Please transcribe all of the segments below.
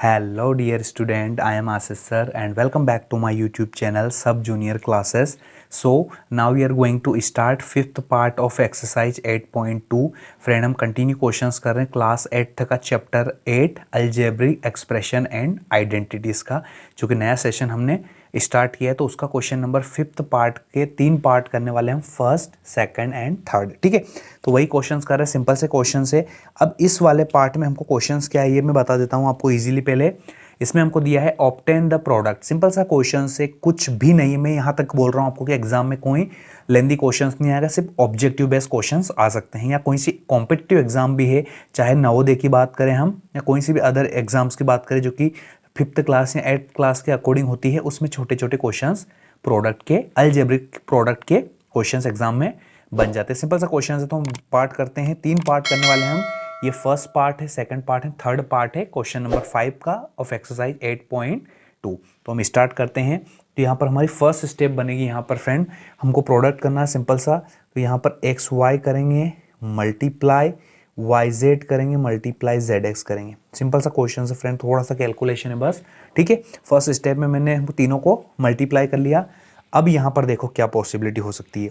Hello dear student, I am Ashish sir and welcome back to my YouTube channel Sub Junior Classes. So now we are going to start fifth part of exercise 8.2. Friend हम continue questions कर रहे हैं class 8 का chapter 8 algebraic expression and identities का, जो कि नया session हमने स्टार्ट किया है। तो उसका क्वेश्चन नंबर फिफ्थ पार्ट के 3 पार्ट करने वाले हम, फर्स्ट, सेकंड एंड थर्ड। ठीक है, तो वही क्वेश्चंस कर रहे हैं, सिंपल से क्वेश्चन से। अब इस वाले पार्ट में हमको क्वेश्चंस क्या है ये मैं बता देता हूँ आपको इजीली। पहले इसमें हमको दिया है ऑब्टेन द प्रोडक्ट, सिंपल सा क्वेश्चन से, कुछ भी नहीं है। मैं यहाँ तक बोल रहा हूँ आपको कि एग्जाम में कोई लेंदी क्वेश्चंस नहीं आएगा, सिर्फ ऑब्जेक्टिव बेस्ड क्वेश्चंस आ सकते हैं। या कोई सी कॉम्पिटिटिव एग्जाम भी है, चाहे नवोदय की बात करें हम या कोई सी भी अदर एग्जाम्स की बात करें जो कि फिफ्थ क्लास या 8th क्लास के अकॉर्डिंग होती है, उसमें छोटे छोटे क्वेश्चंस प्रोडक्ट के, अलजेब्रिक प्रोडक्ट के क्वेश्चंस एग्जाम में बन जाते हैं। सिंपल सा क्वेश्चन है, तो हम पार्ट करते हैं। 3 पार्ट करने वाले हैं हम। ये फर्स्ट पार्ट है, सेकंड पार्ट है, थर्ड पार्ट है क्वेश्चन नंबर 5 का ऑफ एक्सरसाइज 8.2। तो हम स्टार्ट करते हैं। तो यहाँ पर हमारी फर्स्ट स्टेप बनेगी, यहाँ पर फ्रेंड हमको प्रोडक्ट करना है सिंपल सा। तो यहाँ पर एक्स वाई करेंगे मल्टीप्लाई, वाई जेड करेंगे मल्टीप्लाई जेड एक्स करेंगे। सिंपल सा क्वेश्चन है फ्रेंड, थोड़ा सा कैलकुलेशन है बस। ठीक है, फर्स्ट स्टेप में मैंने तीनों को मल्टीप्लाई कर लिया। अब यहाँ पर देखो क्या पॉसिबिलिटी हो सकती है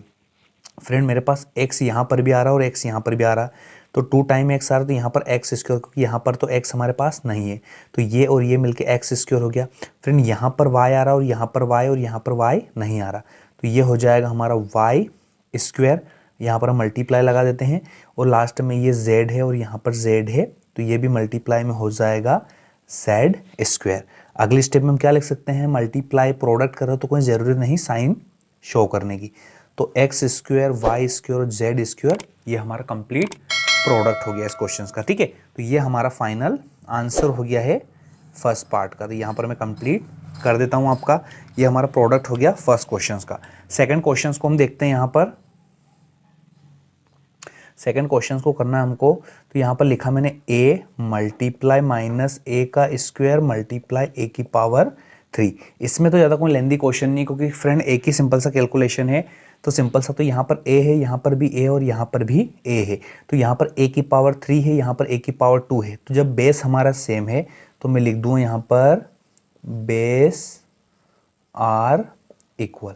फ्रेंड। मेरे पास x यहाँ पर भी आ रहा है और x यहाँ पर भी आ रहा है, तो 2 टाइम x आ रहा है, तो यहाँ पर x स्क्वायर, क्योंकि यहाँ पर तो x हमारे पास नहीं है, तो ये और ये मिलके x स्क्वायर हो गया। फ्रेंड यहाँ पर y आ रहा है और यहाँ पर y और यहाँ पर y नहीं आ रहा, तो ये हो जाएगा हमारा y स्क्वायर। यहाँ पर हम मल्टीप्लाई लगा देते हैं और लास्ट में ये z है और यहाँ पर z है, तो ये भी मल्टीप्लाई में हो जाएगा z स्क्वायर। अगली स्टेप में हम क्या लिख सकते हैं, मल्टीप्लाई प्रोडक्ट कर रहे हो तो कोई ज़रूरी नहीं साइन शो करने की, तो एक्स स्क्वायर वाई स्क्वायर और जेड स्क्वायर, ये हमारा कंप्लीट प्रोडक्ट हो गया इस क्वेश्चन का। ठीक है, तो ये हमारा फाइनल आंसर हो गया है फर्स्ट पार्ट का। तो यहाँ पर मैं कंप्लीट कर देता हूँ आपका, ये हमारा प्रोडक्ट हो गया फर्स्ट क्वेश्चन का। सेकंड क्वेश्चन को हम देखते हैं। यहाँ पर सेकंड क्वेश्चन को करना है हमको, तो यहाँ पर लिखा मैंने a मल्टीप्लाई माइनस a का स्क्वायर मल्टीप्लाई a की पावर 3। इसमें तो ज़्यादा कोई लेंदी क्वेश्चन नहीं, क्योंकि फ्रेंड एक ही सिंपल सा कैलकुलेशन है, तो सिंपल सा। तो यहाँ पर a है, यहाँ पर भी a और यहाँ पर भी a है, तो यहाँ पर a की पावर 3 है, यहाँ पर a की पावर 2 है। तो जब बेस हमारा सेम है तो मैं लिख दूँ यहाँ पर बेस आर इक्वल।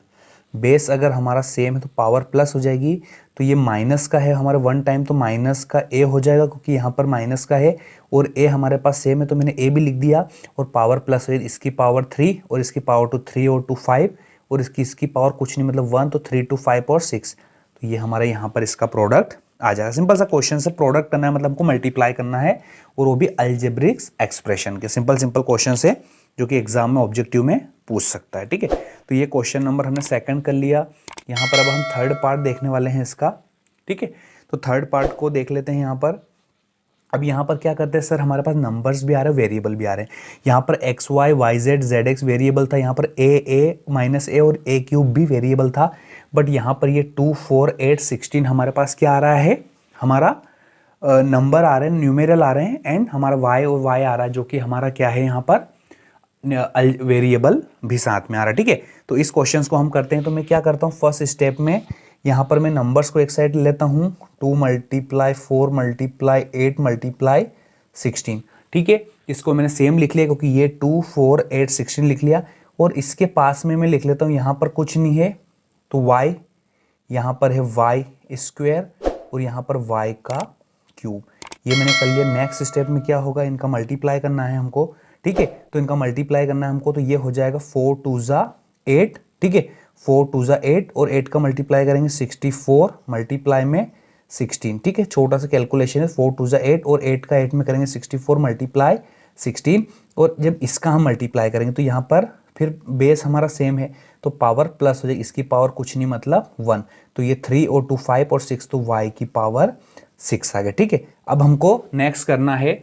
बेस अगर हमारा सेम है तो पावर प्लस हो जाएगी, तो ये माइनस का है हमारा 1 टाइम, तो माइनस का a हो जाएगा, क्योंकि यहाँ पर माइनस का है और a हमारे पास सेम है, तो मैंने a भी लिख दिया। और पावर प्लस है, इसकी पावर 3 और इसकी पावर 2 3 और 2 5 और इसकी पावर कुछ नहीं मतलब 1, तो 3 2 5 और 6, तो ये हमारा यहाँ पर इसका प्रोडक्ट आ जाएगा। सिंपल सा क्वेश्चन से प्रोडक्ट करना है, मतलब हमको मल्टीप्लाई करना है, और वो भी अलजेब्रिक एक्सप्रेशन के सिंपल क्वेश्चन से, जो कि एग्जाम में ऑब्जेक्टिव में पूछ सकता है। ठीक है, तो ये क्वेश्चन नंबर हमने सेकंड कर लिया। यहाँ पर अब हम थर्ड पार्ट देखने वाले हैं इसका। ठीक है, तो थर्ड पार्ट को देख लेते हैं यहाँ पर। अब यहाँ पर क्या करते हैं सर, हमारे पास नंबर्स भी आ रहे हैं, वेरिएबल भी आ रहे हैं। यहाँ पर X Y Y Z Z X variable था, यहाँ पर ए माइनस ए और ए क्यूब भी वेरिएबल था। बट यहाँ पर ये 2 4 8 16 हमारे पास क्या आ रहा है, हमारा नंबर आ रहे हैं, न्यूमेरल आ रहे हैं, एंड हमारा वाई और वाई आ रहा है, जो कि हमारा क्या है यहाँ पर वेरिएबल भी साथ में आ रहा है। ठीक है, तो इस क्वेश्चंस को हम करते हैं। तो मैं क्या करता हूँ, फर्स्ट स्टेप में यहाँ पर मैं नंबर्स को एक साइड लेता हूँ, 2 मल्टीप्लाई 4 मल्टीप्लाई 8 मल्टीप्लाई 16। ठीक है, इसको मैंने सेम लिख लिया, क्योंकि ये 2 4 8 16 लिख लिया। और इसके पास में मैं लिख लेता हूँ, यहाँ पर कुछ नहीं है तो y, यहाँ पर है y स्क्वायर और यहाँ पर y का क्यूब, ये मैंने कर लिया। नेक्स्ट स्टेप में क्या होगा, इनका मल्टीप्लाई करना है हमको। ठीक है, तो इनका मल्टीप्लाई करना है हमको, तो ये हो जाएगा 4 2 8। ठीक है, 4 2 8 और 8 का मल्टीप्लाई करेंगे 64 मल्टीप्लाई में 16। ठीक है, छोटा सा कैलकुलेशन है, 4 2 8 और 8 का 8 में करेंगे 64 मल्टीप्लाई 16। और जब इसका हम मल्टीप्लाई करेंगे तो यहाँ पर फिर बेस हमारा सेम है, तो पावर प्लस हो जाएगी, इसकी पावर कुछ नहीं मतलब 1, तो ये 3 और 2 5 और 6, तो y की पावर 6 आ गया। ठीक है, अब हमको नेक्स्ट करना है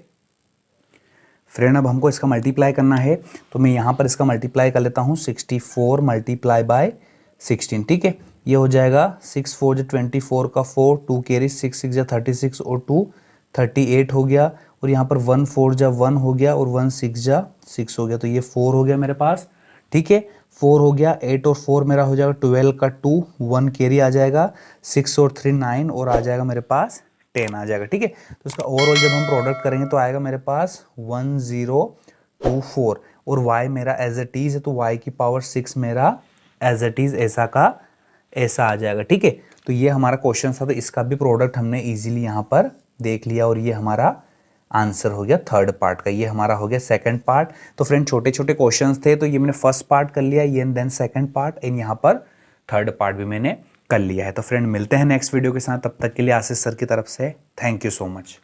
फ्रेंड, अब हमको इसका मल्टीप्लाई करना है, तो मैं यहाँ पर इसका मल्टीप्लाई कर लेता हूँ, 64 मल्टीप्लाई बाय 16। ठीक है, ये हो जाएगा 6 4 जो 24 का 4, 2 कैरी 6 6 जा 36 और 2 38 हो गया। और यहाँ पर 1 4 जा 1 हो गया और 1 6 जा 6 हो गया, तो ये 4 हो गया मेरे पास। ठीक है, 4 हो गया, 8 और 4 मेरा हो जाएगा 12 का 2, 1 कैरी आ जाएगा, 6 और 3 9 और आ जाएगा मेरे पास 10 आ जाएगा। ठीक है, तो इसका ओवरऑल जब हम प्रोडक्ट करेंगे तो आएगा मेरे पास 10 2 4 और y मेरा एज इट इज है तो y की पावर 6 मेरा एज इट इज ऐसा का ऐसा आ जाएगा। ठीक है, तो ये हमारा क्वेश्चन था, तो इसका भी प्रोडक्ट हमने इजीली यहाँ पर देख लिया और ये हमारा आंसर हो गया थर्ड पार्ट का। ये हमारा हो गया सेकंड पार्ट। तो फ्रेंड छोटे छोटे क्वेश्चंस थे, तो ये मैंने फर्स्ट पार्ट कर लिया, ये देन सेकंड पार्ट एंड यहाँ पर थर्ड पार्ट भी मैंने कर लिया है। तो फ्रेंड मिलते हैं नेक्स्ट वीडियो के साथ, तब तक के लिए आशीष सर की तरफ से थैंक यू सो मच।